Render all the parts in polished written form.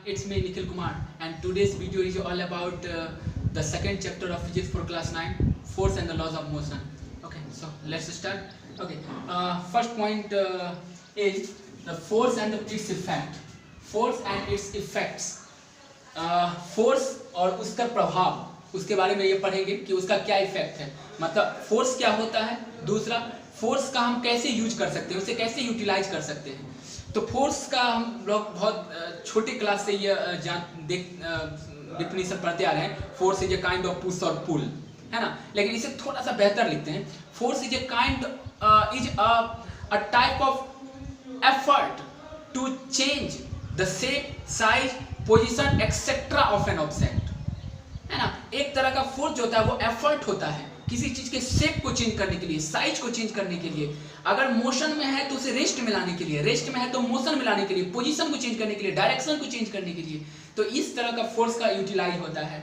It's me Nikhil Kumar and today's video is all about the second chapter of physics for class 9, force and the laws of motion. Okay, so let's start. Okay, first point is the force and its effect. Force and its effects. Force और उसका प्रभाव, उसके बारे में ये पढ़ेंगे कि उसका क्या इफेक्ट है, मतलब फोर्स क्या होता है, दूसरा फोर्स का हम कैसे यूज कर सकते हैं, उसे कैसे यूटिलाइज कर सकते हैं। तो फोर्स का हम लोग बहुत छोटे क्लास से ये डिफिनेशन पढ़ते आ रहे हैं। Force is a kind of push और पुल, है ना, लेकिन इसे थोड़ा सा बेहतर लिखते हैं। Force is a kind is a type of effort to change the shape, size, position etcetera of an object, है ना। एक तरह का फोर्स जो होता है वो एफर्ट होता है किसी चीज के शेप को चेंज करने के लिए, साइज को चेंज करने के लिए। अगर मोशन में है तो उसे रेस्ट में लाने के लिए, रेस्ट में है तो मोशन में लाने के लिए, पोजीशन को चेंज करने के लिए, डायरेक्शन को चेंज करने के लिए। तो इस तरह का फोर्स का यूटिलाइज होता है।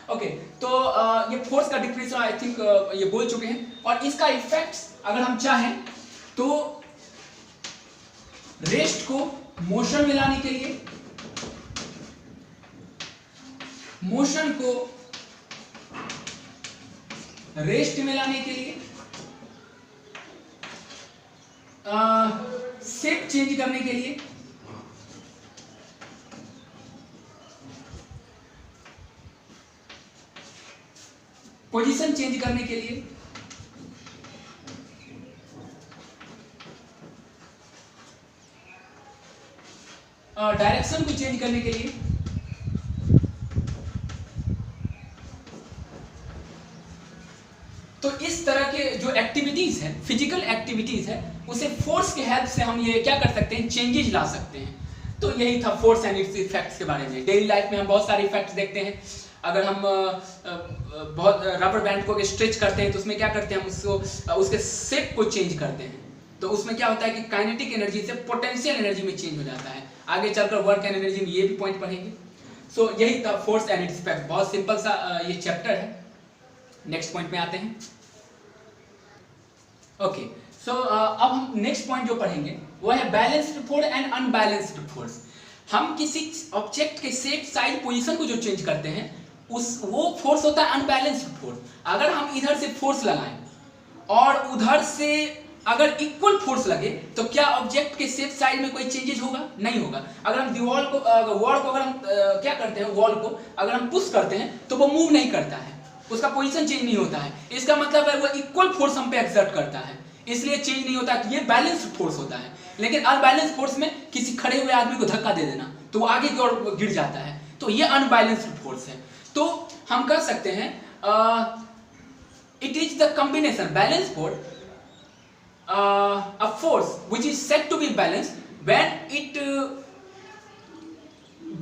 ओके, तो ये फोर्स का डिफिनेशन आई थिंक ये बोल चुके हैं। और इसका इफेक्ट्स अगर हम चाहें तो रेस्ट को मोशन में लाने के लिए, मोशन को रेस्ट में लाने के लिए, शेप चेंज करने के लिए, पोजीशन चेंज करने के लिए, डायरेक्शन को चेंज करने के लिए, तो इस तरह के जो एक्टिविटीज है, फिजिकल एक्टिविटीज है, उसे फोर्स के हेल्प से हम ये क्या कर सकते हैं, चेंजेस ला सकते हैं। तो यही था फोर्स एंड इट्स इफेक्ट्स के बारे में। डेली लाइफ में हम बहुत सारे इफेक्ट्स देखते हैं। अगर हम बहुत रबर बैंड को स्ट्रेच करते हैं तो उसमें क्या करते हैं, हम उसको उसके शेप को चेंज करते हैं। तो उसमें क्या होता है कि काइनेटिक एनर्जी से पोटेंशियल एनर्जी में चेंज हो जाता है। आगे चलकर वर्क एंड एनर्जी में ये भी पॉइंट पढ़ेंगे। सो यही था फोर्स एंड इट्स इफेक्ट। बहुत सिंपल सा ये चैप्टर है। नेक्स्ट पॉइंट में आते हैं। ओके, सो अब हम नेक्स्ट पॉइंट जो पढ़ेंगे वो है balanced force and unbalanced force. हम किसी ऑब्जेक्ट के शेप, साइज, पोजीशन को जो चेंज करते हैं वो फोर्स होता है अनबैलेंस्ड फोर्स। अगर हम इधर से फोर्स लगाएं और उधर से अगर इक्वल फोर्स लगे तो क्या ऑब्जेक्ट के शेप, साइज में कोई चेंजेस होगा? नहीं होगा। अगर हम दीवार को अगर हम क्या करते हैं, वॉल को अगर हम पुश करते हैं तो वो मूव नहीं करता है, उसका पोजीशन चेंज नहीं होता है। इसका मतलब है वो इक्वल फोर्स हम पे एक्सर्ट करता है, इसलिए चेंज नहीं होता। कि ये बैलेंस्ड फोर्स होता है। लेकिन अनबैलेंस्ड फोर्स में किसी खड़े हुए आदमी को धक्का दे देना तो वो आगे की ओर गिर जाता है, तो ये अनबैलेंस्ड फोर्स है। तो हम कह सकते हैं it is the combination balance force a force which is said to be balanced when it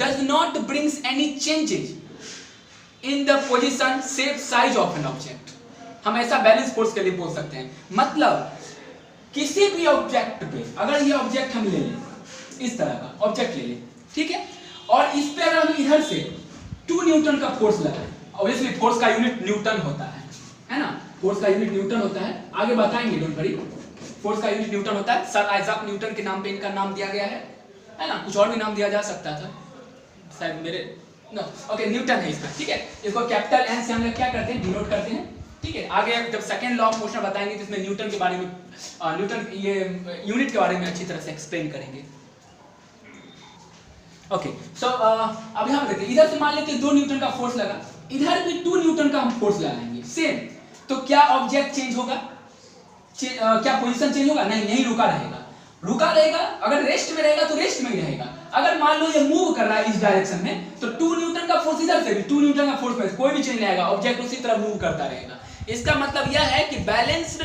does not brings any changes in the position, shape, size of an object। हम ऐसा balance force के लिए बोल सकते हैं। मतलब किसी भी ऑब्जेक्ट पे, अगर ये ऑब्जेक्ट हम ले लें, इस तरह का ऑब्जेक्ट ले लें, ठीक है, और इस पे अगर हम इधर से 2 न्यूटन का फोर्स लगाएं, ऑब्वियसली फोर्स का यूनिट न्यूटन होता है ना, फोर्स का यूनिट न्यूटन होता है। आगे बताएंगे, डोंट वरी। फोर्स का यूनिट न्यूटन होता है। सर आइजैक न्यूटन के नाम पे इनका नाम दिया गया है ना, कुछ और भी नाम दिया जा सकता था शायद, मेरे नो, ओके, न्यूटन है इसका, ठीक है। इसको कैपिटल एन से हम लोग क्या करते हैं, डिनोट करते हैं, ठीक है। आगे जब सेकंड लॉ ऑफ मोशन बताएंगे तो इसमें न्यूटन के बारे में, न्यूटन ये यूनिट के बारे में अच्छी तरह से एक्सप्लेन करेंगे। ओके, सो अभी हम देखते हैं, इधर से मान लेते हैं 2 न्यूटन का फोर्स लगा, इधर भी 2 न्यूटन का हम फोर्स लगाएंगे सेम। तो क्या ऑब्जेक्ट चेंज होगा? क्या पोजीशन चेंज होगा? नहीं, यही रुका रहेगा। रुका रहेगा। अगर रेस्ट में रहेगा तो रेस्ट में ही रहेगा। अगर मान लो ये मूव कर रहा है इस डायरेक्शन में तो 2 न्यूटन का फोर्स इधर से भी 2 न्यूटन का फोर्स में कोई भी चेंज नहीं आएगा, ऑब्जेक्ट उसी तरह मूव करता रहेगा। इसका मतलब यह है कि बैलेंस्ड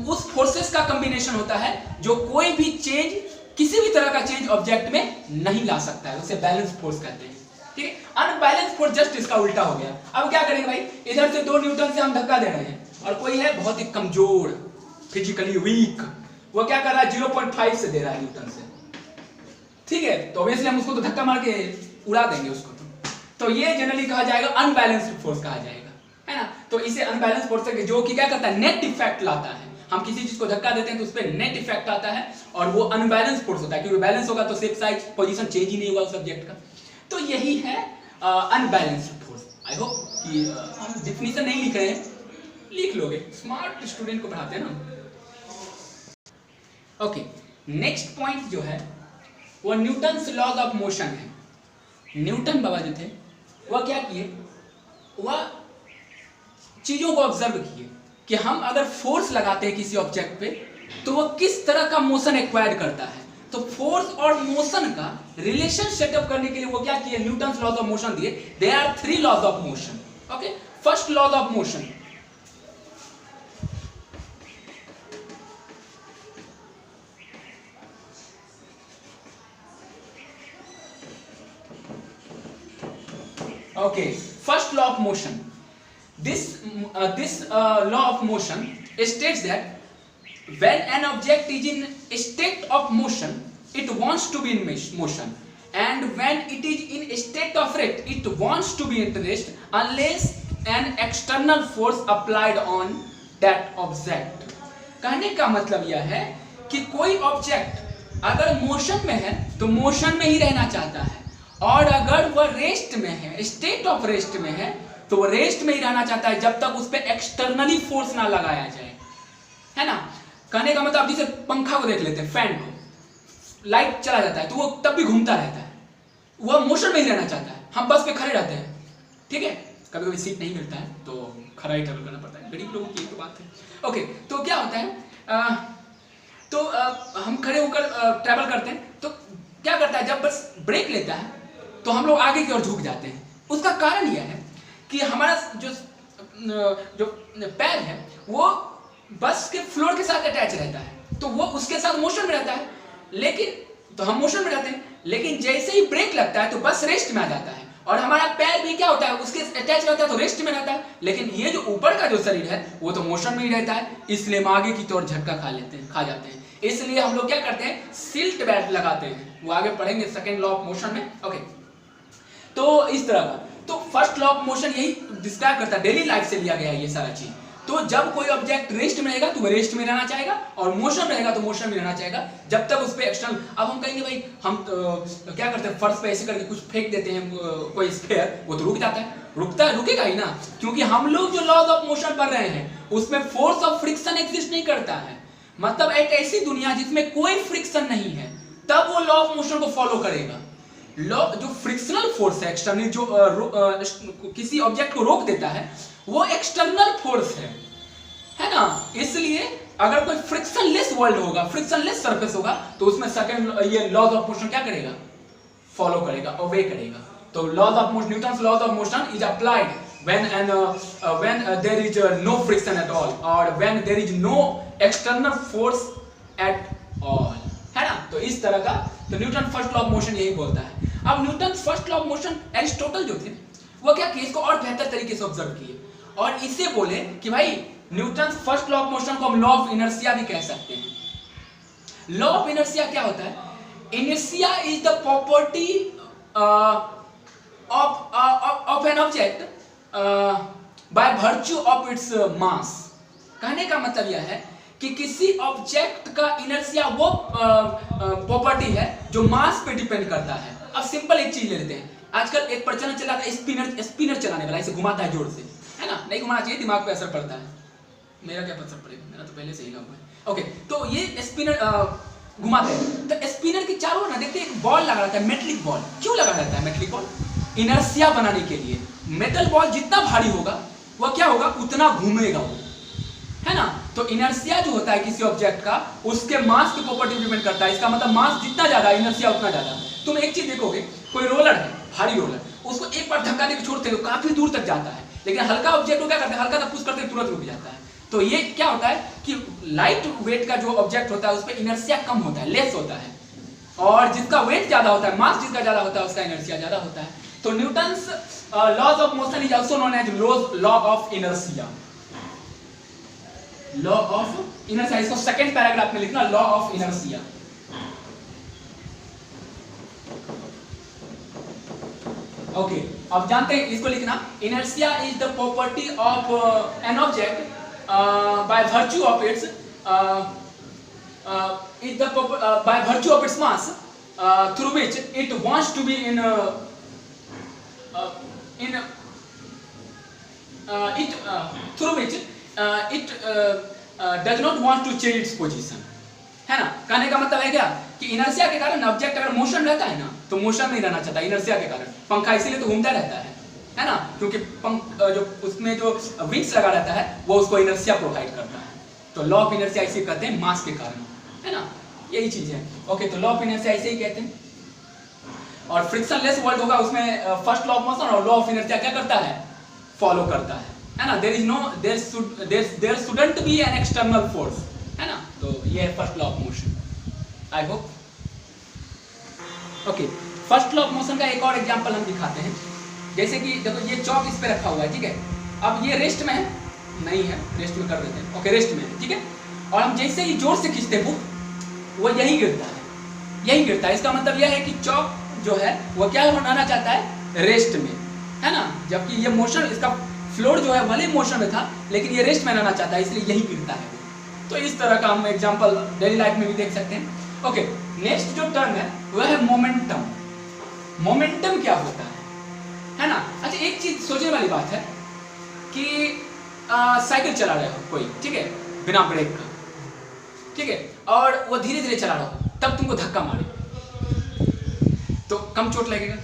उस फोर्सेस का कॉम्बिनेशन होता है जो कोई भी चेंज, किसी भी तरह का चेंज ऑब्जेक्ट में नहीं ला सकता है, उसे बैलेंस फोर्स कहते हैं, ठीक है। अनबैलेंस फोर्स जस्ट इसका उल्टा हो गया। अब क्या करेंगे भाई, इधर से 2 न्यूटन से हम धक्का दे रहे हैं और कोई है बहुत ही कमजोर, फिजिकली वीक, वो क्या कर रहा है, 0.5 से दे रहा है न्यूटन से, ठीक है। तो ऑब्वियसली हम उसको तो धक्का मार के उड़ा देंगे उसको। तो ये जनरली कहा जाएगा अनबैलेंस्ड फोर्स कहा जाएगा, है ना। तो इसे अनबैलेंस फोर्स जो कि क्या करता है, नेट इफेक्ट लाता है। हम किसी चीज को धक्का देते हैं तो उस पर नेट इफेक्ट आता है और वो अनबैलेंस फोर्स होता है, क्योंकि बैलेंस होगा तो शेप, साइज, पोजीशन चेंज ही नहीं होगा उस ऑब्जेक्ट का। तो यही है अनबैलेंस्ड फोर्स। आई होप कि हम डिफिनीशन नहीं लिख रहे हैं, लिख लोगे, स्मार्ट स्टूडेंट को पढ़ाते हैं ना। ओके, नेक्स्ट पॉइंट जो है वो न्यूटन्स लॉज ऑफ मोशन है। न्यूटन बाबा जो थे वह क्या किए, वह चीजों को ऑब्जर्व किए कि हम अगर फोर्स लगाते हैं किसी ऑब्जेक्ट पे तो वह किस तरह का मोशन एक्वायर करता है। तो फोर्स और मोशन का रिलेशन सेटअप करने के लिए वो क्या किए, न्यूटन्स लॉज ऑफ मोशन दिए। There are 3 laws of motion. Okay, first laws of motion, okay, first law of motion. This law of motion states that when an object is in a state of motion, it wants to be in motion, and when it is in a state of rest, it wants to be at rest unless an external force applied on that object. कहने का मतलब यह है कि कोई object अगर motion में है तो मोशन में ही रहना चाहता है, और अगर वह रेस्ट में है, स्टेट ऑफ रेस्ट में है, तो वह रेस्ट में ही रहना चाहता है जब तक उस पर एक्सटर्नली फोर्स ना लगाया जाए, है ना। कहने का मतलब जैसे पंखा को देख लेते हैं, फैन को, लाइट चला जाता है तो वो तब भी घूमता रहता है, वह मोशन में ही रहना चाहता है। हम बस पे खड़े रहते हैं, ठीक है, कभी कभी सीट नहीं मिलता है तो खड़ा ही ट्रेवल करना पड़ता है, गरीब लोगों की तो बात है। ओके, तो क्या होता है, हम खड़े होकर ट्रैवल करते हैं तो क्या करता है, जब बस ब्रेक लेता है तो हम लोग आगे की ओर झुक जाते हैं। उसका कारण यह है कि हमारा जो पैर है वो बस के फ्लोर के साथ अटैच रहता है, तो वो उसके साथ मोशन में रहता है, लेकिन तो हम मोशन में रहते हैं, लेकिन जैसे ही ब्रेक लगता है तो बस रेस्ट में आ जाता है, और हमारा पैर भी क्या होता है, उसके अटैच रहता है तो रेस्ट में रहता है। लेकिन ये जो ऊपर का जो शरीर है वो तो मोशन में ही रहता है, इसलिए हम आगे की तौर झटका खा जाते हैं। इसलिए हम लोग क्या करते हैं, सीट बेल्ट लगाते हैं, वो आगे पढ़ेंगे सेकंड लॉ ऑफ मोशन में। ओके, तो इस तरह का, तो फर्स्ट लॉ ऑफ मोशन यही डिस्क्राइब करता है, डेली लाइफ से लिया गया है ये सारा चीज। तो जब कोई ऑब्जेक्ट रेस्ट में रहेगा तो वो रेस्ट में रहना चाहेगा, और मोशन रहेगा तो मोशन में रहना चाहेगा जब तक उस पे एक्सटर्नल। अब हम कहेंगे भाई हम क्या करते हैं, फर्श पे ऐसे करके कुछ फेंक देते हैं कोई स्फीयर, वो तो रुक जाता है, रुकेगा ही ना, क्योंकि हम लोग जो लॉज ऑफ मोशन पढ़ रहे हैं उसमें फोर्स ऑफ फ्रिक्शन एग्जिस्ट नहीं करता है। मतलब एक ऐसी दुनिया जिसमें कोई फ्रिक्शन नहीं है, तब वो लॉ ऑफ मोशन को फॉलो करेगा। लॉ जो फ्रिक्शनल फोर्स है, एक्सटर्नल जो किसी ऑब्जेक्ट को रोक देता है, वो एक्सटर्नल फोर्स है ना। इसलिए अगर कोई फ्रिक्शनलेस वर्ल्ड होगा, फ्रिक्शनलेस सरफेस होगा, तो उसमें सेकंड ये लॉज ऑफ मोशन क्या करेगा, फॉलो करेगा, ओबे करेगा। तो laws of motion, Newton's laws of motion is applied when there is no friction at all, or when there is no external force at all, है ना। तो इस तरह का, तो Newton first law of motion यही बोलता है। अब Newton first law of motion Aristotle जो थे वो क्या किए, इसको और बेहतर तरीके से ऑब्जर्व किए, और इसे बोले कि भाई Newton first law of motion को हम लॉ ऑफ इनर्शिया भी कह सकते हैं। लॉ ऑफ इनर्शिया क्या होता है, inertia is the property of an object by virtue of its mass. कहने का मतलब यह है कि किसी ऑब्जेक्ट का इनर्शिया वो प्रॉपर्टी है जो मास पे डिपेंड करता है। अब सिंपल एक चीज ले लेते हैं, आजकल एक प्रचलन चला था स्पिनर चलाने वाला, इसे घुमाता है जोर से, है ना, नहीं घुमाना चाहिए, दिमाग पे असर पड़ता है। मेरा क्या असर पड़ेगा, मेरा तो पहले से ही लगा हुआ है। ओके, तो ये स्पिनर घुमाते हैं, तो स्पिनर के चारों ओर ना देखते एक बॉल लगा रहता है, मेटलिक बॉल। क्यों लगा रहता है मेटलिक बॉल, इनर्शिया बनाने के लिए। मेटल बॉल जितना भारी होगा वह क्या होगा, उतना घूमेगा वो, है ना। तो इनर्शिया जो होता है किसी ऑब्जेक्ट का, उसके मास के प्रॉपर्टी डिपेंड करता है। इसका मतलब मास जितना ज्यादा, इनर्शिया उतना ज्यादा। तुम एक चीज देखोगे, कोई रोलर है, भारी रोलर, उसको एक बार धक्का देकर छोड़ते हो काफी दूर तक जाता है, लेकिन हल्का ऑब्जेक्ट को क्या करते हैं, हल्का सा पुश करते हैं तुरंत रुक जाता है। तो ये क्या होता है कि लाइट वेट का जो ऑब्जेक्ट होता है उस पर इनर्शिया कम होता है, लेस होता है, और जिसका वेट ज्यादा होता है, मास जिसका ज्यादा होता है, उसका इनर्शिया ज्यादा होता है। तो Newton's laws of motion is also known as law of inertia. Law of inertia, इसको सेकंड पैराग्राफ में लिखना, लॉ ऑफ इनर्शिया। ओके, अब जानते हैं इसको लिखना, inertia is the property of an object by virtue of its by virtue of its mass through which it wants to be in in it through which it does not want to change its position, है ना। कहने का मतलब है क्या कि inertia के कारण ऑब्जेक्ट अगर मोशन रहता है ना तो मोशन में रहना चाहता है इनर्शिया के कारण। पंखा इसीलिए तो घूमता रहता है ना, क्योंकि जो उसमें जो विंग्स लगा रहता है वो उसको इनर्शिया प्रोवाइड करता है। तो लॉ ऑफ इनर्शिया इसे कहते हैं मास के कारण, है ना, यही चीज है। ओके, तो लॉ ऑफ इनर्शिया इसे ही कहते हैं। और फ्रिक्शनलेस वर्ल्ड होगा उसमें फर्स्ट लॉ ऑफ मोशन और लॉ ऑफ इनर्शिया क्या करता है, फॉलो करता है ना। There shouldn't be an external force, है ना। तो ये है first law of motion. I hope okay. First law of motion का एक और एग्जांपल हम दिखाते हैं। जैसे कि देखो ये चौक इस पे रखा हुआ है, ठीक है। अब ये रेस्ट में है, नहीं है, रेस्ट में कर देते हैं। ओके, रेस्ट में है, ठीक है। और हम जैसे ही जोर से खींचते हैं बुक, वो यही गिरता है, यही गिरता है। इसका मतलब यह है कि चौक जो है वो क्या बनाना चाहता है, रेस्ट में, है ना। जबकि ये मोशन, इसका फ्लोर जो है भले मोशन में था लेकिन ये रेस्ट में रहना चाहता है, इसलिए यही गिरता है। तो इस तरह का हम एग्जांपल डेली लाइफ में भी देख सकते हैं। ओके, नेक्स्ट जो टर्म है वह है मोमेंटम। मोमेंटम क्या होता है ना। अच्छा, एक चीज सोचने वाली बात है कि साइकिल चला रहे हो कोई, ठीक है, बिना ब्रेक का, ठीक है, और वो धीरे धीरे चला रहा हो, तब तुमको धक्का मारे तो कम चोट लगेगा।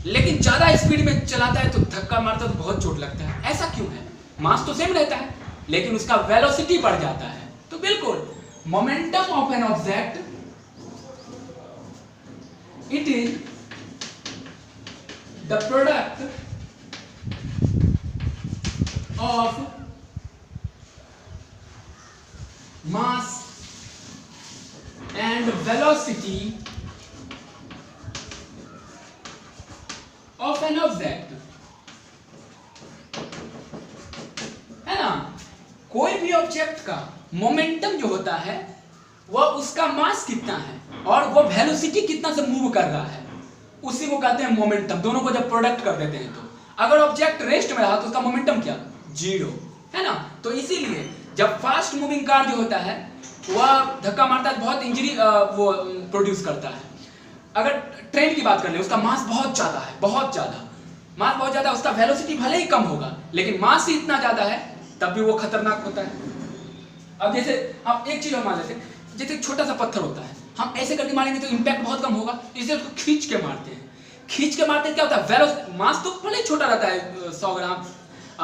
लेकिन ज्यादा स्पीड में चलाता है तो धक्का मारता है तो बहुत चोट लगता है। ऐसा क्यों है? मास तो सेम रहता है लेकिन उसका वेलोसिटी बढ़ जाता है। तो बिल्कुल momentum of an object, it is the product of mass and velocity of an object, है ना। कोई भी ऑब्जेक्ट का मोमेंटम जो होता है वह उसका मास कितना है और वो वेलोसिटी कितना से मूव कर रहा है, उसी को कहते हैं मोमेंटम। दोनों को जब प्रोडक्ट कर देते हैं तो अगर ऑब्जेक्ट रेस्ट में रहा तो उसका मोमेंटम क्या, जीरो, है ना। तो इसीलिए जब फास्ट मूविंग कार जो होता है वह धक्का मारता है, बहुत इंजरी वो प्रोड्यूस करता है। अगर ट्रेन की बात कर ले, उसका मास बहुत ज्यादा है, बहुत ज्यादा मास, बहुत ज्यादा, उसका वेलोसिटी भले ही कम होगा लेकिन मास ही इतना ज्यादा है तब भी वो खतरनाक होता है। अब जैसे हम एक चीज और मान लेते हैं, जैसे छोटा सा पत्थर होता है, हम ऐसे करके मारेंगे तो इम्पैक्ट बहुत कम होगा, इसलिए उसको खींच के मारते हैं। खींच के मारते हैं, क्या होता है, मास तो भले छोटा रहता है, 100 ग्राम,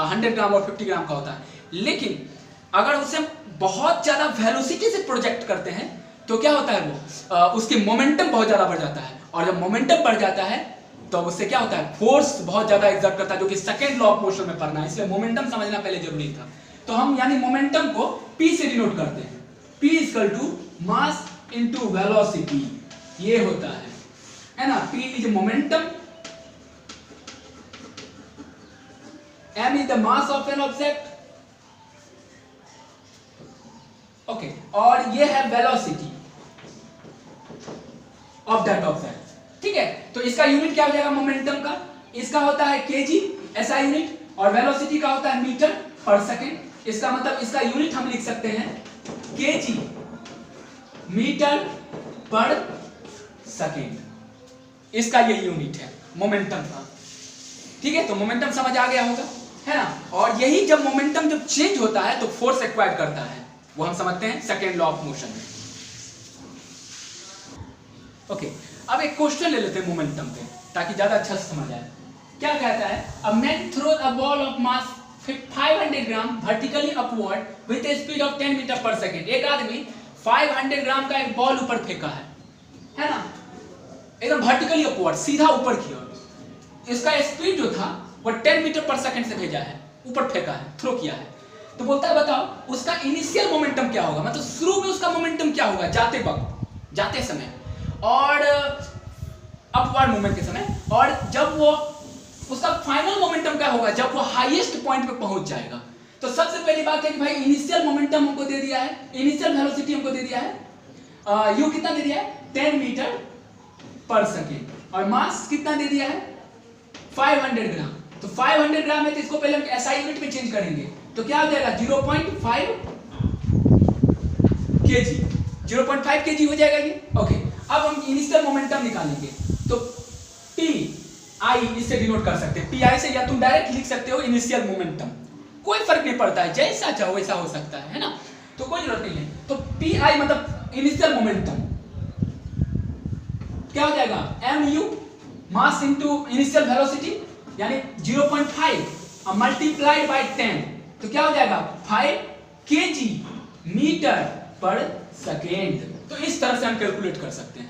100 ग्राम और 50 ग्राम का होता है, लेकिन अगर उसे बहुत ज्यादा वेलोसिटी से प्रोजेक्ट करते हैं तो क्या होता है, वो उसकी मोमेंटम बहुत ज्यादा बढ़ जाता है। और जब मोमेंटम बढ़ जाता है तो उससे क्या होता है, फोर्स बहुत ज्यादा एग्जर्ट करता है, जो कि सेकंड लॉ ऑफ मोशन में पढ़ना है, इसलिए मोमेंटम समझना पहले जरूरी था। तो हम यानी मोमेंटम को P से डिनोट करते हैं, P equal to mass into velocity, ये होता है ना। P is momentum, M is the mass of an object, okay, और ये है वेलोसिटी ऑफ दैट ऑब्जेक्ट, ठीक है। तो इसका यूनिट क्या हो जाएगा मोमेंटम का, इसका होता है केजी SI यूनिट, और वेलोसिटी का होता है मीटर पर सेकंड। इसका मतलब इसका यूनिट हम लिख सकते हैं केजी मीटर पर सेकंड, इसका ये यूनिट है मोमेंटम का, ठीक है। तो मोमेंटम समझ आ गया होगा, है ना। और यही जब मोमेंटम जब चेंज होता है तो फोर्स एक्वायर करता है, वो हम समझते हैं सेकेंड लॉ ऑफ मोशन में। ओके, अब एक क्वेश्चन ले लेते हैं मोमेंटम पे ताकि ज्यादा अच्छा से समझ आए। क्या कहता है, a man throws a ball of mass 500 gram vertically upward with a speed of 10 metre पर सेकेंड। एक आदमी 500 ग्राम का एक बॉल ऊपर फेंका है ना, एकदम वर्टिकली अपवर्ड, सीधा ऊपर की ओर। इसका स्पीड जो था वो 10 मीटर पर सेकेंड से भेजा है, ऊपर फेंका है, थ्रो किया है। तो बोलता है बताओ उसका इनिशियल मोमेंटम क्या होगा, मतलब शुरू में उसका मोमेंटम क्या होगा जाते वक्त, जाते समय, और अपवर्ड मूवमेंट के समय, और जब वो उसका फाइनल मोमेंटम क्या होगा जब वो हाईएस्ट पॉइंट पे पहुंच जाएगा। तो सबसे पहली बात है कि भाई इनिशियल मोमेंटम हमको दे दिया है, इनिशियल वेलोसिटी हमको दे दिया है, यू कितना दे दिया है 10 मीटर पर सेकेंड, और मास कितना दे दिया है 500 ग्राम। तो 500 ग्राम है तो इसको पहले हम SI यूनिट में चेंज करेंगे, तो क्या हो जाएगा 0.5 kg, 0.5 kg हो जाएगा ये। ओके, अब हम इनिशियल मोमेंटम निकालेंगे, तो P आई इससे डिनोट कर सकते हैं, पी आई से, या तुम डायरेक्ट लिख सकते हो इनिशियल मोमेंटम, कोई फर्क नहीं पड़ता है, जैसा चाहो वैसा हो सकता है ना, तो कोई जरूरत नहीं है। तो पी आई मतलब इनिशियल मोमेंटम क्या हो जाएगा, m u mass into initial velocity यानी 0.5 मल्टीप्लाइड बाय 10, तो क्या हो जाएगा 5 kg मीटर पर सेकेंड। तो इस तरह से हम कैलकुलेट कर सकते हैं,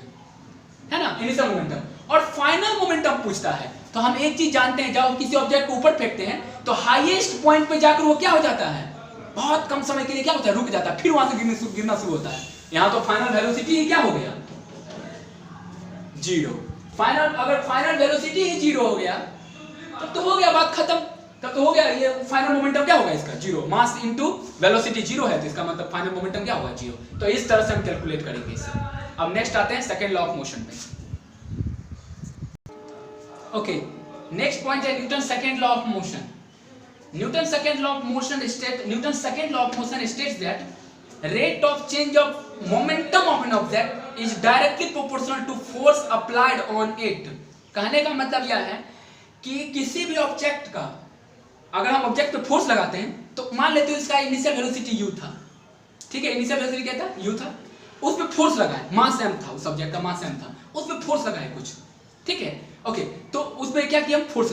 है ना, इनिशियल मोमेंटम। और फाइनल मोमेंटम पूछता है तो हम एक चीज जानते हैं, जब हम किसी ऑब्जेक्ट को ऊपर फेंकते हैं तो हाईएस्ट पॉइंट पे जाकर वो क्या हो जाता है, बहुत कम समय के लिए क्या होता है, रुक जाता है, फिर वहां से गिरना शुरू होता है। यहां तो फाइनल वेलोसिटी ही क्या हो गया, 0। फाइनल, अगर फाइनल वेलोसिटी ही 0 हो गया तब तो हो गया, बात खत्म, तब तो हो गया, ये फाइनल मोमेंटम क्या होगा इसका, 0। मास इनटू वेलोसिटी 0 है तो इसका मतलब फाइनल मोमेंटम क्या होगा, 0। तो इस तरह से हम कैलकुलेट करेंगे इसे। अब नेक्स्ट आते हैं सेकंड लॉ ऑफ मोशन पे। ओके, नेक्स्ट पॉइंट है Newton second law of motion. Newton second law of motion states that rate of change of momentum of an object is directly proportional to force applied on it। कहने का मतलब यह है कि किसी भी object का, अगर हम ऑब्जेक्ट पे फोर्स लगाते हैं तो मान लेते हो इसका इनिशियल वेलोसिटी u था, ठीक है, इनिशियल वेलोसिटी क्या था, u था, उस पे फोर्स लगाए, मास m था, उस ऑब्जेक्ट का मास m था, उस पे फोर्स लगाए कुछ, ठीक है, ओके, तो उस पे क्या किया, हम फोर्स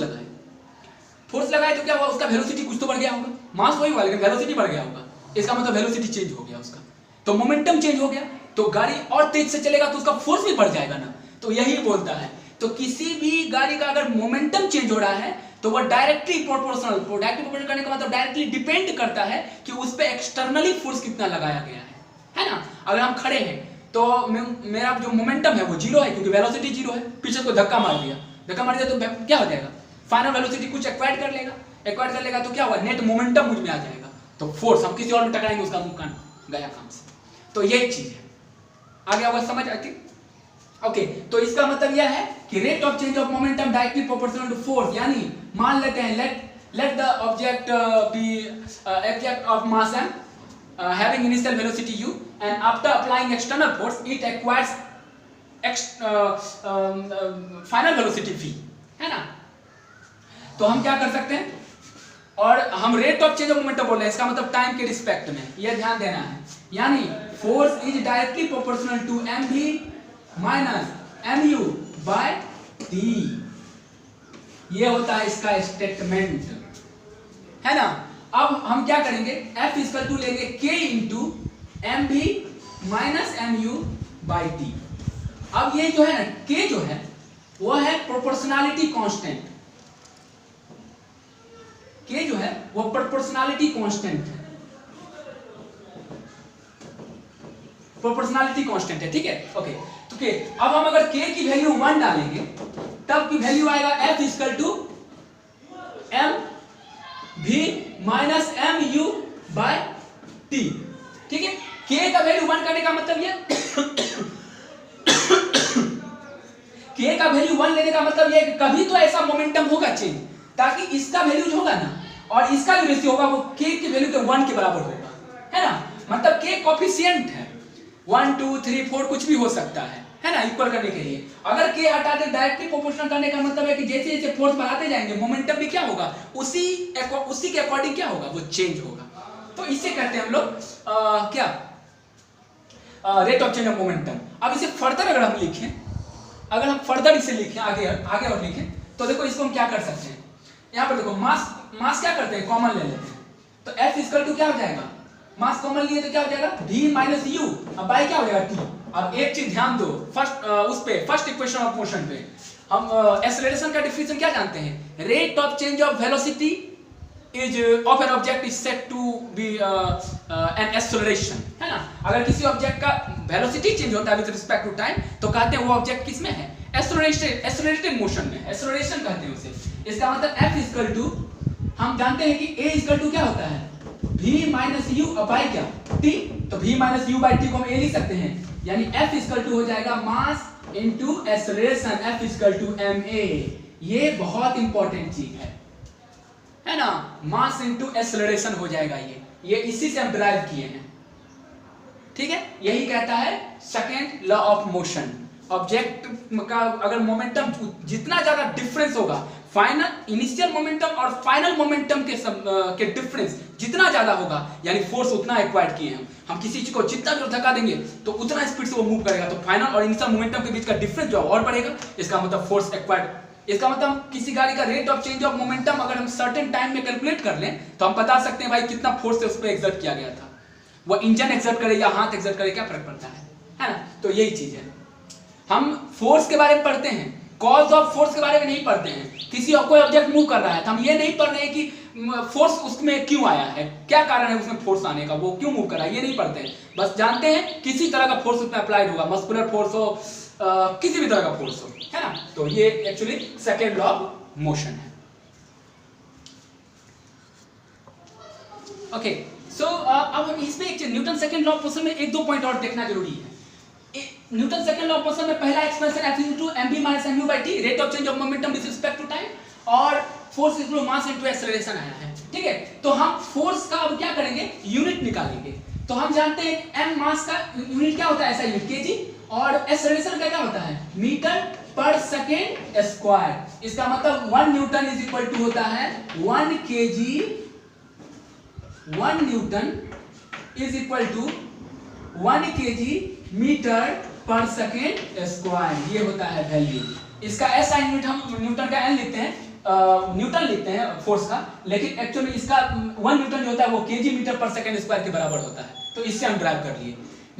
लगाए तो क्या हुआ, उसका वेलोसिटी कुछ तो बढ़ गया होगा, मास वही हुआ लेकिन वेलोसिटी बढ़ गया होगा, इसका मतलब वेलोसिटी चेंज हो गया उसका, तो मोमेंटम चेंज हो गया, तो गाड़ी और तेज से चलेगा तो उसका फोर्स भी बढ़ जाएगा ना, तो यही बोलता है। तो किसी भी गाड़ी का अगर मोमेंटम चेंज हो रहा है तो वो डायरेक्टली प्रोपोर्शनल करने का मतलब डायरेक्टली डिपेंड करता है कि उस पे एक्सटर्नली फोर्स कितना लगाया गया है ना। अगर हम खड़े हैं तो मेरा जो मोमेंटम है वो 0 है क्योंकि वेलोसिटी 0 है, पीछे को धक्का मार दिया तो क्या हो जाएगा, फाइनल वेलोसिटी कुछ एक्वायर कर लेगा तो क्या होगा, नेट मोमेंटम मुझ में आ जाएगा, तो फोर्स हम किसी और में टकराएंगे, उसका मुंह कान गया काम से। तो यही चीज है, आगे आवाज समझ आती, ओके। तो इसका मतलब यह है कि rate of change of momentum directly proportional to force, यानी मान लेते हैं let the object be object of mass m having initial velocity u and after applying external force it acquires final velocity v, है ना। तो हम क्या कर सकते हैं, और हम rate of change of momentum बोल रहे हैं, इसका मतलब टाइम के रिस्पेक्ट में, यह ध्यान देना है, यानी force is directly proportional to mv minus mu by t, ये होता है इसका स्टेटमेंट, है ना। अब हम क्या करेंगे, F इक्वल टू लेंगे K into mv minus mu by t। अब ये जो है ना K जो है वो है प्रोपोर्शनैलिटी कांस्टेंट, K जो है वो प्रोपोर्शनैलिटी कांस्टेंट है, प्रोपोर्शनैलिटी कांस्टेंट है, ठीक है, ओके। तो K, अब हम अगर K की वैल्यू 1 डालेंगे तब की वैल्यू आएगा F equal to mv minus mu by t, ठीक है। K का वैल्यू 1 करने का मतलब ये K का वैल्यू 1 लेने का मतलब ये कभी तो ऐसा मोमेंटम होगा चेंज ताकि इसका वैल्यू जो होगा ना और इसका जो रेशियो होगा वो K की वैल्यू के 1 के बराबर होगा, है ना। मतलब K कोफिशिएंट है, 1 2 3 4 कुछ भी हो सकता है ना, इक्वल करने के लिए। अगर K हटा दे डायरेक्टली प्रोपोर्शनल करने का मतलब है कि जैसे जैसे फोर्स बढ़ाते जाएंगे मोमेंटम भी क्या होगा, उसी के अकॉर्डिंग क्या होगा, वो चेंज होगा। तो इससे कहते हैं हम लोग क्या, rate of change of momentum. अब इसे फर्दर अगर हम लिखें, अगर हम फर्दर इसे लिखें आगे और लिखें तो देखो इसको हम क्या कर सकते हैं, यहाँ पर देखो मास क्या करते हैं, कॉमन ले लेते हैं, तो F इक्वल टू क्या हो जाएगा, मास कॉमन लिए तो क्या हो जाएगा v माइनस u, अब बाय क्या हो जाएगा t। अब एक चीज ध्यान दो, फर्स्ट इक्वेशन ऑफ मोशन पे हम एक्सेलरेशन का डेफिनेशन क्या जानते हैं, rate of change of velocity is of an object is said to be an acceleration, है ना। अगर किसी ऑब्जेक्ट का वेलोसिटी चेंज होता है विद रिस्पेक्ट टू टाइम तो कहते हैं वो ऑब्जेक्ट किस में है, एक्सेलरेटेड मोशन में, एक्सेलरेशन कहते हैं उसे। इसका मतलब F इक्वल टू, हम जानते हैं कि A इक्वल टू क्या होता है, v माइनस u बाय क्या t, तो v minus u by t को हम A लिख सकते हैं, यानी F इक्वल टू हो जाएगा mass into acceleration, F equal to ma। ये बहुत इंपॉर्टेंट चीज है ना, मास इनटू एक्सेलरेशन हो जाएगा, ये इसी से हम डिराइव किए हैं, ठीक है। यही कहता है second law of motion, object का अगर मोमेंटम जितना ज्यादा डिफरेंस होगा, फाइनल इनिशियल मोमेंटम और फाइनल मोमेंटम के डिफरेंस जितना ज्यादा होगा, यानी फोर्स उतना एक्वायर किए हम किसी चीज को जितना जो धक्का देंगे तो उतना स्पीड से वो मूव करेगा, तो फाइनल और इनिशियल मोमेंटम के बीच का डिफरेंस जो और बढ़ेगा, इसका मतलब फोर्स एक्वायर्ड। इसका मतलब किसी गाड़ी का rate of change of momentum अगर हम सर्टेन टाइम में कैलकुलेट कर लें तो हम बता सकते हैं भाई कितना फोर्स उस पर एक्सर्ट किया गया था। वो इंजन एक्सर्ट करे या हाथ एक्सर्ट करे, क्या फर्क पड़ता है ना? तो यही चीज है। हम फोर्स के बारे में पढ़ते हैं, कॉज ऑफ फोर्स के बारे में नहीं पढ़ते हैं। किसी कोई ऑब्जेक्ट मूव कर रहा है तो हम ये नहीं पढ़ रहे हैं कि फोर्स उसमें क्यों आया है, क्या कारण है उसमें फोर्स आने का, वो क्यों मूव कर रहा है, ये नहीं पढ़ते हैं। बस जानते हैं किसी तरह का फोर्स उसमें अप्लाइड होगा, मस्कुलर फोर्स हो, किसी भी तरह का फोर्स हो, है ना? तो ये actually second law of motion है। ओके, सो अब हम इसमें एक Newton second law of motion में एक दो पॉइंट और देखना जरूरी है। Newton second law of motion में पहला expression F = mv - mu/t, rate of change of momentum with respect to time, और फोर्स = मास * एक्सेलरेशन आया है। ठीक है, तो हम फोर्स का अब क्या करेंगे, यूनिट निकालेंगे। तो हम जानते हैं m मास का यूनिट क्या होता है, ऐसा यूनिट kg, और एक्सेलरेशन का क्या होता है, मीटर पर सेकेंड स्क्वायर। इसका मतलब 1 न्यूटन = होता है 1 kg, 1 न्यूटन = 1 kg मीटर पर सेकेंड स्क्वायर, ये होता है वैल्यू। इसका ऐसा यूनिट हम न्यूटन का एन लिखते हैं, न्यूटन लिखते हैं फोर्स का, लेकिन एक्चुअली इसका 1 न्यूटन जो होता है वो केजी मीटर पर सेकेंड स्क्वायर के बराबर होता है। तो इससे हम ड्राइव कर लिए।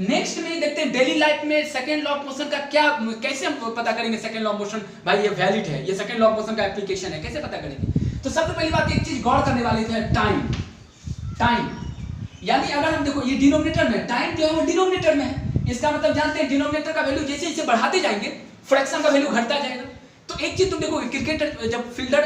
नेक्स्ट में देखते हैं डेली लाइफ में सेकेंड लॉ ऑफ मोशन का क्या, कैसे हम पता करेंगे सेकेंड लॉ ऑफ मोशन, भाई ये वैलिड है, ये सेकेंड लॉ ऑफ मोशन का एप्लीकेशन है, कैसे पता करेंगे? तो सबसे पहली बात एक चीज गौर करने वाली है, टाइम। यानी अगर हम देखो ये डिनोमिनेटर में, टाइम जो है वो डिनोमिनेटर में है, इसका मतलब जानते हैं डिनोमिनेटर का वैल्यू जैसे जैसे बढ़ाते जाएंगे फ्रैक्शन का वैल्यू घटता जाएगा। तो एक चीज तुम देखो, क्रिकेटर जब फील्डर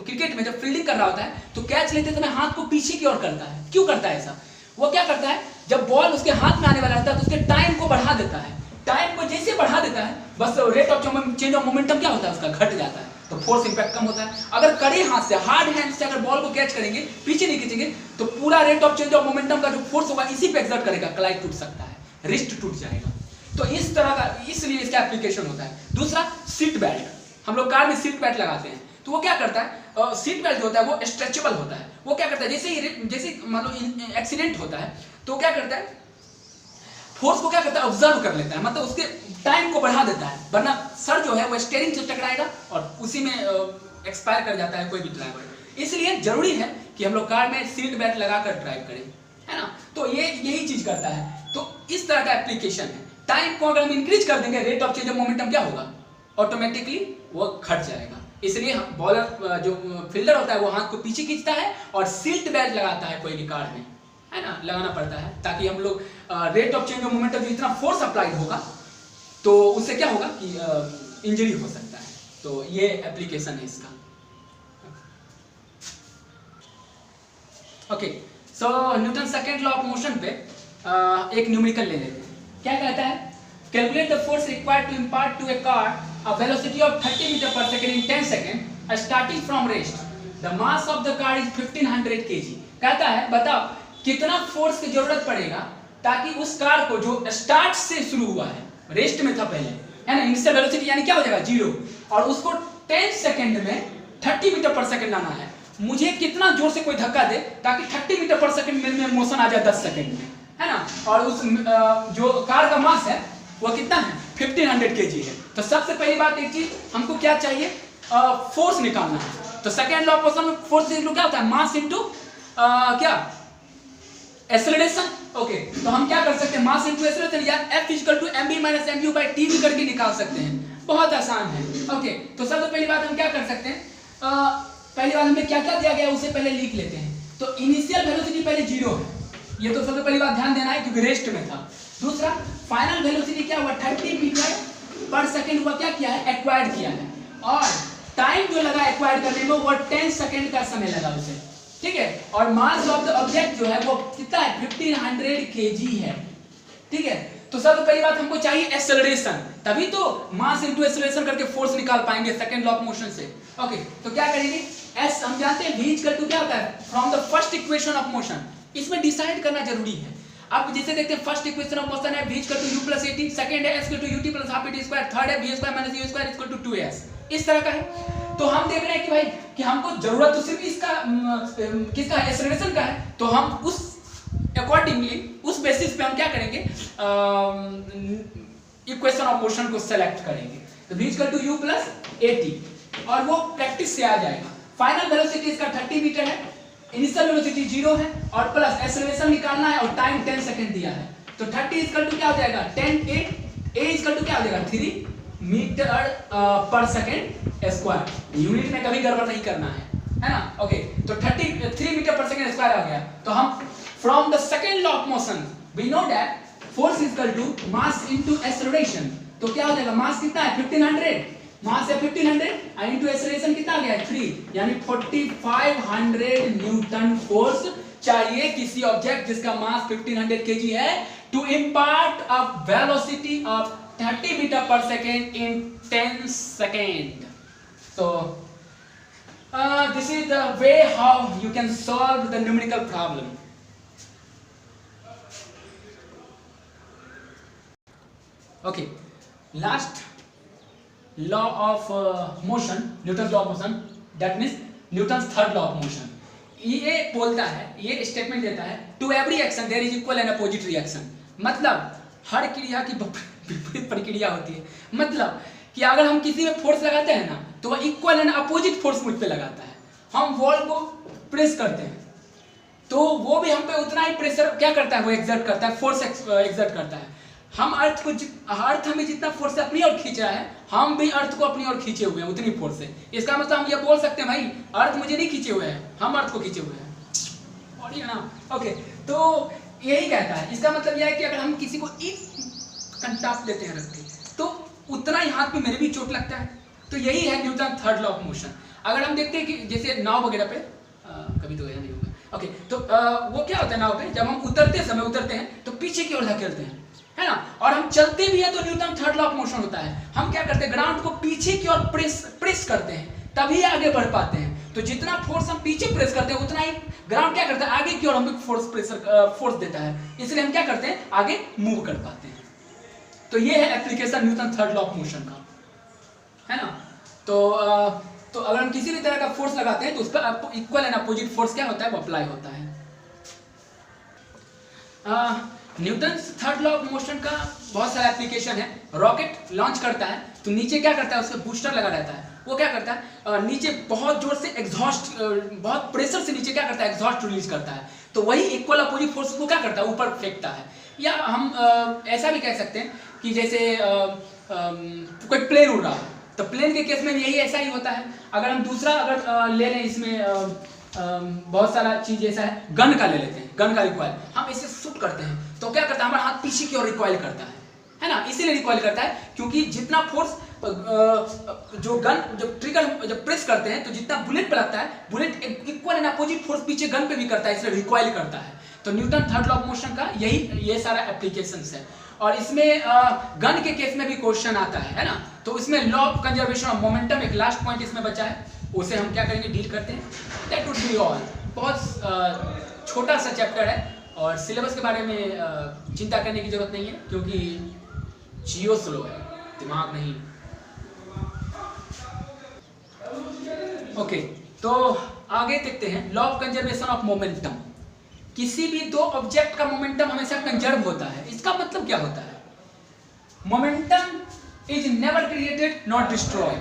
क्रिकेट में जब फील्डिंग कर रहा होता है तो कैच लेते समय हाथ को पीछे की ओर करता है, क्यों करता है ऐसा? वो क्या करता है, जब बॉल उसके हाथ में आने वाला रहता है तो उसके टाइम को बढ़ा देता है, टाइम को जैसे बढ़ा देता है बस rate of change of momentum क्या होता है उसका, घट जाता है, तो फोर्स इंपैक्ट कम होता है। अगर कड़े हाथ से, हार्ड हैंड से अगर बॉल को कैच करेंगे, पीछे नहीं खींचेंगे, तो पूरा rate of change of momentum का जो फोर्स होगा इसी पे एक्सर्ट करेगा, कलाई टूट सकता है, रिस्ट टूट जाएगा। तो इस तरह का, इसलिए इसका एप्लीकेशन होता है। दूसरा, सीट बेल्ट, हम लोग कार में सीट बेल्ट लगाते हैं तो वो क्या करता है, सीट बेल्ट जो होता है वो स्ट्रेचेबल होता है। वो क्या करता है, जैसे मान लो एक्सीडेंट होता है तो क्या करता है, फोर्स को क्या करता है, ऑब्जर्व कर लेता है, मतलब उसके टाइम को बढ़ा देता है, वरना सर जो है वो स्टीयरिंग से टकराएगा और उसी में एक्सपायर कर जाता है कोई भी ड्राइवर। इसलिए जरूरी है कि हम लोग कार में सीट बेल्ट लगाकर ड्राइव करें, है ना? तो ये यही चीज करता है। तो इस तरह का एप्लीकेशन है। टाइम को अगर हम इंक्रीज कर देंगे, rate of change of momentum क्या होगा, ऑटोमेटिकली वो घट जाएगा। इसलिए बॉलर जो फील्डर होता है वो हाथ को पीछे खींचता है और सीट बेल्ट लगाता है कोई भी कार में, है ना, लगाना पड़ता है, ताकि हम लोग rate of change of momentum जितना फोर्स अप्लाई होगा तो उससे क्या होगा कि इंजरी हो सकता है। तो ये एप्लीकेशन है इसका। Okay, so Newton second law of motion पे एक न्यूमेरिकल ले लेते हैं। क्या कहता है, calculate the force required to impart to a car a velocity of 30 meter per second in 10 seconds starting from rest. The mass of the car is 1500 kg. कहता है बताओ कितना फोर्स की जरूरत पड़ेगा ताकि उस कार को जो स्टार्ट से शुरू हुआ है, रेस्ट में था पहले, है ना, इनिशियल वेलोसिटी यानी क्या हो जाएगा 0, और उसको 10 सेकंड में 30 मीटर पर सेकंड लाना है। मुझे कितना जोर से कोई धक्का दे ताकि 30 मीटर पर सेकंड में मोशन आ जाए 10 सेकंड में, है ना, और उस जो कार का मास है वो कितना है, 1500 kg है। तो सबसे पहली बात एक चीज हमको क्या चाहिए, फोर्स निकालना है। तो सेकेंड लॉ ऑफ मोशन में फोर्स क्या होता है, मास इनटू क्या, एक्सेलरेशन। ओके, तो हम क्या कर सकते हैं, मास इनटू एक्सेलरेशन या F = mv - mu/t भी करके निकाल सकते हैं, बहुत आसान है। ओके, तो सबसे पहली बात हम क्या कर सकते हैं, पहली बात हमें क्या क्या दिया गया उसे पहले लिख लेते हैं। तो इनिशियल वेलोसिटी पहले 0 है, ये तो सबसे पहली बात ध्यान देना है क्योंकि रेस्ट में था। दूसरा, फाइनल वेलोसिटी क्या हुआ, 30 मीटर पर सेकंड हुआ, क्या किया है, एक्वायर्ड किया है, और टाइम जो लगा एक्वायर्ड करने में वो 10 सेकंड का समय लगा उसे, ठीक है। और मास ऑफ द ऑब्जेक्ट जो है वो कितना है, 1500 kg है, ठीक है। तो सबसे पहली बात हमको चाहिए एक्सेलरेशन, तभी तो मास इनटू एक्सेलरेशन करके फोर्स निकाल पाएंगे सेकंड लॉ ऑफ मोशन से। ओके, तो क्या करेंगे, एस हम जानते हैं v = क्या होता है, from the first equation of motion. इसमें डिसाइड करना जरूरी है, अब जैसे देखते हैं फर्स्ट इक्वेशन ऑफ मोशन है v equal to u plus 80, second है s equal to ut plus half at square, third है v square minus u square equal to 2s। इस तरह का है। तो हम देख रहे हैं कि भाई कि हमको जरूरत तो सिर्फ इसका किसका है, एक्सेलरेशन का है। तो हम उस अकॉर्डिंगली उस बेसिस पे हम क्या करेंगे, इक्वेशन ऑफ मोशन को सेलेक्ट करेंगे। तो v equal to u plus 80 और वो प्रैक्टिस से आ जाएगा। फाइनल वेलोसिटी इसका 30 मीटर है, इनिशियल वेलोसिटी 0 है और प्लस एक्सेलरेशन निकालना है और टाइम 10 सेकंड दिया है। तो 30 इक्वल टू क्या हो जाएगा 10 a इक्वल टू क्या हो जाएगा 3 मीटर पर सेकंड स्क्वायर। यूनिट में कभी गड़बड़ नहीं करना है ना। ओके, तो 3 मीटर पर सेकंड स्क्वायर आ गया। तो हम from the second law of motion we know that force equal to mass into acceleration. तो क्या हो जाएगा, मास कितना है 1500, मास है 1500 और इनटू एक्सेलरेशन कितना आ गया है 3, यानी 4500 न्यूटन फोर्स चाहिए किसी ऑब्जेक्ट जिसका मास 1500 केजी है to impart a velocity of 30 metre पर second in 10 second. So this is the way how you can solve the numerical problem. Okay, last law of motion, Newton's law of motion, that means Newton's third law of motion. ये बोलता है, ये statement देता है to every action there is equal and opposite reaction। मतलब हर क्रिया की विपरीत प्रक्रिया होती है। मतलब कि अगर हम किसी में फोर्स लगाते हैं ना तो वह इक्वल एंड अपोजिट फोर्स मुझ पे लगाता है। हम वॉल को प्रेस करते हैं तो वो भी हम पे उतना ही प्रेशर क्या करता है, वो एक्सर्ट करता है, फोर्स एक्सर्ट करता है। हम अर्थ हमें जितना फोर्स से अपनी ओर खींच रहा है, हम भी अर्थ को अपनी ओर खींचे हुए हैं उतनी फोर्स से। इसका मतलब हम ये बोल सकते हैं भाई अर्थ मुझे नहीं खींचे हुए हैं, हम अर्थ को खींचे हुए हैं। और ये ना ओके, तो यही कहता है। इसका मतलब यह है कि अगर हम किसी को एक कंटाप देते हैं रख के तो उतना ही हाथ में मेरे भी चोट लगता है। तो यही है Newton third law of motion. अगर हम देखते हैं कि जैसे नाव वगैरह पे कभी तो नहीं होगा ओके, तो वो क्या होता है नाव पे, जब हम उतरते हैं तो पीछे की ओर धकेलते हैं, है ना। और हम चलते भी हैं तो Newton third law of motion होता है। हम क्या करते हैं, ग्राउंड को पीछे की ओर प्रेस करते हैं तभी आगे बढ़ पाते हैं। तो जितना फोर्स हम पीछे प्रेस करते हैं उतना ही ग्राउंड क्या करता है, आगे की ओर हमें फोर्स देता है, इसलिए हम क्या करते हैं, आगे मूव कर पाते हैं। तो ये है application Newton third law of motion का, है ना। तो अगर हम किसी भी तरह का फोर्स लगाते हैं तो उस पर इक्वल एंड अपोजिट फोर्स क्या होता है, वो अप्लाई होता है। Newton third law of motion का बहुत सारा एप्लीकेशन है। रॉकेट लॉन्च करता है तो नीचे क्या करता है, उसका बूस्टर लगा रहता है। वो क्या करता है, नीचे बहुत जोर से एग्जॉस्ट, बहुत प्रेशर से नीचे क्या करता है, एग्जॉस्ट रिलीज करता है। तो वही इक्वल अपोजिट फोर्स को क्या करता है, ऊपर फेंकता है। या हम ऐसा भी कह सकते हैं कि जैसे कोई प्लेन उड़ रहा है तो प्लेन के केस में भी यही ऐसा ही होता है। अगर हम दूसरा ले लें, इसमें बहुत सारा चीज ऐसा है, गन का ले लेते हैं, गन का रिकॉइल, हम इसे शूट करते हैं तो क्या करता है, हमारा हाथ पीछे की ओर रिकॉइल करता है ना। इसीलिए रिकॉइल करता है क्योंकि जितना फोर्स जो गन जब ट्रिगर जब प्रेस करते हैं तो जितना बुलेट पे लगता है, bullet equal and opposite force पीछे गन पे भी करता है, इसलिए रिकॉइल करता है। तो Newton third law of motion का ये सारा एप्लीकेशंस है। और इसमें गन के केस में भी क्वेश्चन आता है ना। तो इसमें law of conservation of momentum एक लास्ट पॉइंट इसमें बचा है, उसे हम क्या करेंगे, डील करते हैं। That would be all. बहुत छोटा सा चैप्टर है और सिलेबस के बारे में चिंता करने की जरूरत नहीं है क्योंकि जियो स्लो है, दिमाग नहीं। ओके, तो आगे देखते हैं law of conservation of momentum. किसी भी दो ऑब्जेक्ट का मोमेंटम हमेशा कंजर्व होता है। इसका मतलब क्या होता है, momentum is never created not destroy,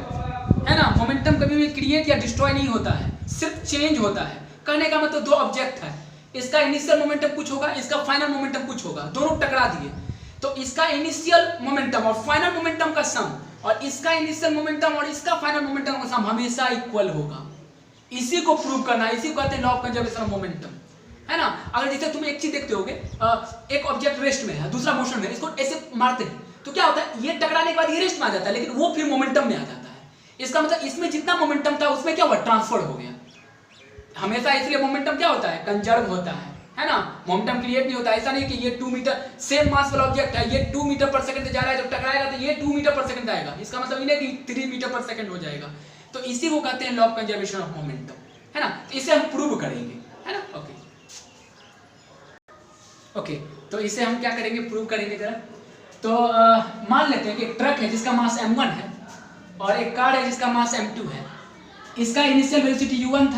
है ना। मोमेंटम कभी भी क्रिएट या डिस्ट्रॉय नहीं होता है, सिर्फ चेंज होता है। कहने का मतलब दो ऑब्जेक्ट है, इसका इनिशियल मोमेंटम कुछ होगा, इसका फाइनल मोमेंटम कुछ होगा, दोनों टकरा दिए तो इसका इनिशियल मोमेंटम और फाइनल मोमेंटम का सम और इसका इनिशियल मोमेंटम और इसका फाइनल मोमेंटम का सम हमेशा इक्वल होगा। इसी को प्रूव करना है, इसी को कहते हैं law of conservation of momentum, है ना। अगर जैसे तुम एक चीज देखते होगे, एक ऑब्जेक्ट रेस्ट में है, दूसरा मोशन में है, इसको ऐसे मारते हैं तो क्या होता है, ये टकराने के बाद ये रेस्ट में आ जाता है लेकिन वो फिर मोमेंटम में आ जाता है। इसका मतलब इसमें जितना मोमेंटम था उसमें क्या हुआ, ट्रांसफर हो गया हमेशा। इसलिए मोमेंटम क्या होता है, कंजर्व होता है ना। मोमेंटम क्रिएट नहीं होता। ऐसा नहीं कि ये 2 मीटर सेम मास वाला ऑब्जेक्ट है, ये 2 मीटर पर सेकंड से जा रहा है, जब टकराएगा तो ये 2 मीटर पर सेकंड आएगा। इसका मतलब ये नहीं कि 3 मीटर पर सेकंड हो जाएगा। तो इसी को कहते हैं law of conservation of momentum, है ना। तो इसे हम प्रूव करेंगे, है ना। ओके, तो इसे हम क्या करेंगे, प्रूव करेंगे जरा। तो मान लेते हैं कि एक ट्रक है जिसका मास m1 है और एक कार है जिसका मास m2 है। इसका इनिशियल वेलोसिटी u1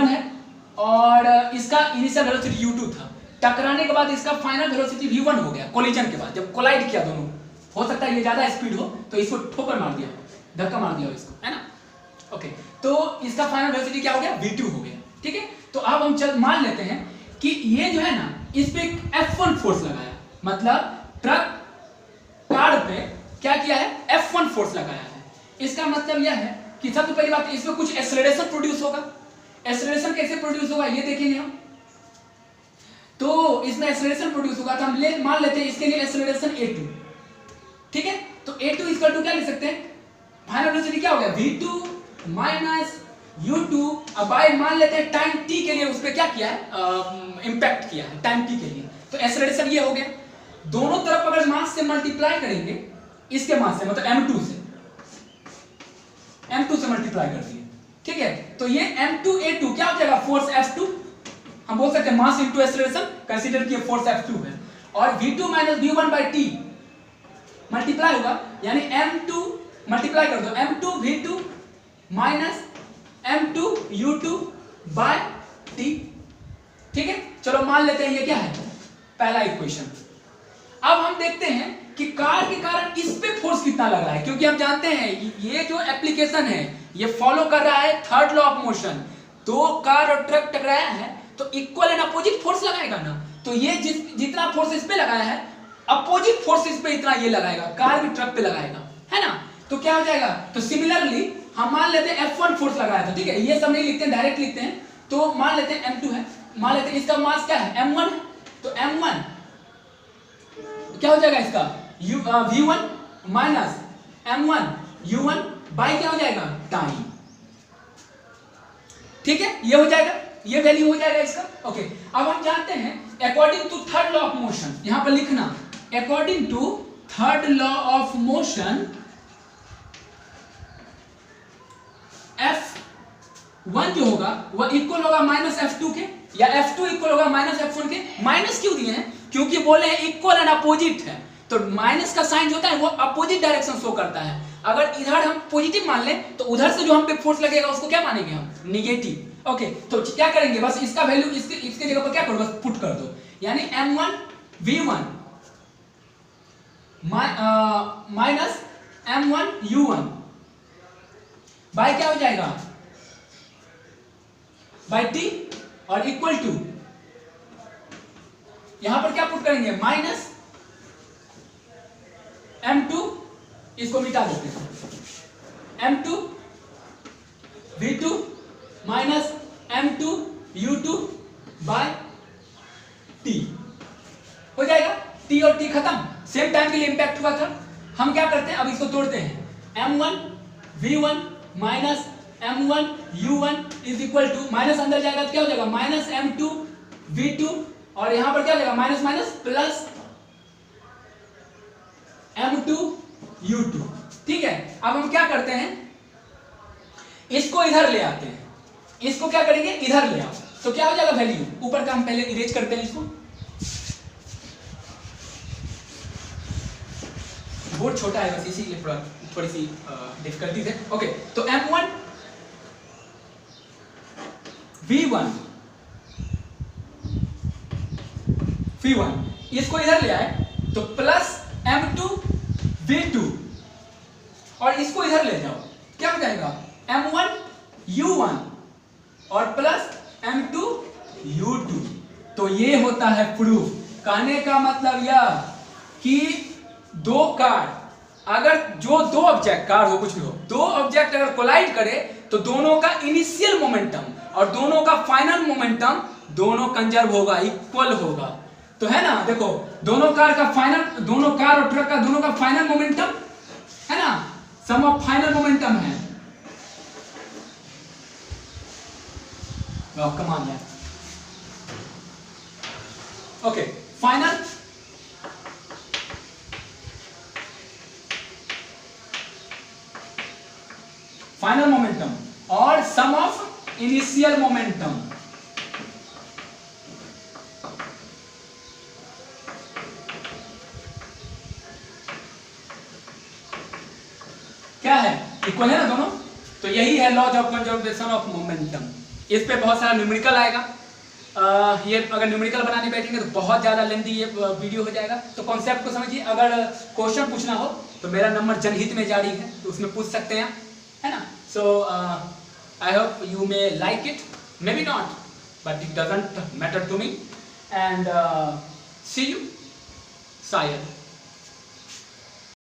है और इसका इनिशियल वेलोसिटी u2 था। टकराने के बाद इसका फाइनल वेलोसिटी v1 हो गया, कोलिजन के बाद जब कोलाइड किया दोनों। हो सकता है ये ज्यादा स्पीड हो तो इसको ठोकर मार दिया, धक्का मार दिया इसको, है ना। ओके, तो इसका फाइनल वेलोसिटी क्या हो गया, v2 हो गया। ठीक है, तो अब हम मान लेते हैं कि ये जो है ना, इस पे F1 फोर्स लगाया, मतलब ट्रक कार पे क्या किया है, F1 फोर्स लगाया है। इसका मतलब यह है कि सबसे पहली बात इसमें कुछ एक्सेलरेशन प्रोड्यूस होगा। एक्सेलरेशन कैसे प्रोड्यूस होगा ये देखेंगे हम। तो इसमें एक्सेलरेशन प्रोड्यूस होगा तो हम मान लेते हैं इसके लिए एक्सेलरेशन a2। ठीक है, तो a2 इक्वल टू क्या ले सकते हैं, फाइनल वेलोसिटी क्या हो गया, v2 माइनस u2। अब बाय मान लेते हैं टाइम t के लिए उस पे क्या किया है, इंपैक्ट किया है टाइम t के लिए। तो एक्सेलरेशन ये हो गया। दोनों तरफ अगर मास से मल्टीप्लाई करेंगे, इसके मास से मतलब m2 से मल्टीप्लाई कर दिए। ठीक है, तो ये m2a2 क्या हो जाएगा, फोर्स F2। हम बोल सकते हैं मास इनटू एक्सेलरेशन, कंसीडर किए फोर्स F2 है। और v2 minus v1 bye t multiply होगा, यानी m2 मल्टीप्लाई कर दो, m2 v2 minus m2 u2 bye t। ठीक है, चलो मान लेते हैं ये क्या है, पहला इक्वेशन। अब हम देखते हैं कि कार के कारण इस पे फोर्स कितना लग रहा है, क्योंकि हम जानते हैं ये जो एप्लीकेशन है ये फॉलो कर रहा है थर्ड लॉ ऑफ मोशन। दो कार और ट्रक टकराया है तो इक्वल एंड अपोजिट फोर्स लगाएगा ना। तो ये जितना फोर्स इस पे लगाया है, अपोजिट फोर्स इस पे इतना ये लगाएगा, कार भी ट्रक पे लगाएगा, है ना। तो क्या हो जाएगा, तो सिमिलरली हम मान लेते हैं F1 फोर्स लगाया था। ठीक है, ये सब नहीं लिखते हैं, डायरेक्ट लिखते हैं। तो मान लेते हैं m2 है, मान लेते हैं इसका मास क्या है, m1 है। तो m1 क्या हो जाएगा, इसका v1 minus m1 u1 by क्या हो जाएगा, टाइम। ठीक है, ये हो जाएगा, ये वैल्यू हो जाएगा इसका। ओके, अब हम जानते हैं according to third law of motion, यहां पर लिखना according to third law of motion F1 जो होगा वह इक्वल होगा माइनस F2 के, या F2 इक्वल होगा माइनस F1 के। माइनस क्यों दिए हैं, क्योंकि बोले हैं इक्वल एंड अपोजिट है। तो माइनस का साइन जो होता है वो अपोजिट डायरेक्शन शो करता है। अगर इधर हम पॉजिटिव मान लें तो उधर से जो हम पे फोर्स लगेगा उसको क्या मानेंगे हम, निगेटिव। ओके, तो क्या करेंगे, बस इसका वैल्यू इसके जगह पर क्या करो, बस पुट कर दो, यानी m1 v1 minus m1 u1 bye क्या हो जाएगा, बाय t, और इक्वल टू यहां पर क्या पुट करेंगे, माइनस m2, इसको मिटा देते हैं, m2 v2 minus m2 u2 bye t हो जाएगा। t और t खत्म, सेम टाइम के लिए इंपैक्ट हुआ था। हम क्या करते हैं, अब इसको तोड़ते हैं, m1 v1 minus m1 u1 is equal to, minus अंदर जाएगा तो क्या हो जाएगा, माइनस m2 v2, और यहां पर क्या हो जाएगा, minus minus plus m2 u2। ठीक है, अब हम क्या करते हैं, इसको इधर ले आते हैं, इसको क्या करेंगे, इधर ले आओ, तो क्या हो जाएगा वैल्यू, ऊपर का हम पहले इरेज करते हैं इसको, बोर्ड छोटा है बस इसीलिए थोड़ी सी डिफिकल्टी है। ओके, तो m1 v1 इसको इधर ले आए तो प्लस m2 v2, और इसको इधर ले जाओ, क्या हो जाएगा, m1 u1 और प्लस m2 u2। तो ये होता है प्रूफ। कहने का मतलब यह कि दो कार, अगर जो दो ऑब्जेक्ट, कार हो कुछ भी हो, दो ऑब्जेक्ट अगर कोलाइड करे तो दोनों का इनिशियल मोमेंटम और दोनों का फाइनल मोमेंटम दोनों कंजर्व होगा, इक्वल होगा। तो है ना, देखो दोनों कार का फाइनल, दोनों कार और ट्रक का दोनों का फाइनल मोमेंटम है ना, सम ऑफ फाइनल मोमेंटम है। कमान है। ओके, फाइनल मोमेंटम और सम ऑफ इनिशियल मोमेंटम। है laws of conservation of momentum. इस पे बहुत सारा न्यूमेरिकल आएगा। ये अगर न्यूमेरिकल बनाने बैठेंगे तो बहुत ज़्यादा लेंथी ये वीडियो हो जाएगा। तो कॉन्सेप्ट को समझिए। अगर क्वेश्चन पूछना हो तो मेरा नंबर जनहित में जारी है, तो उसमें पूछ सकते हैं, है ना। So I hope you may like it, maybe not, but it doesn't matter to me, and see you शायद।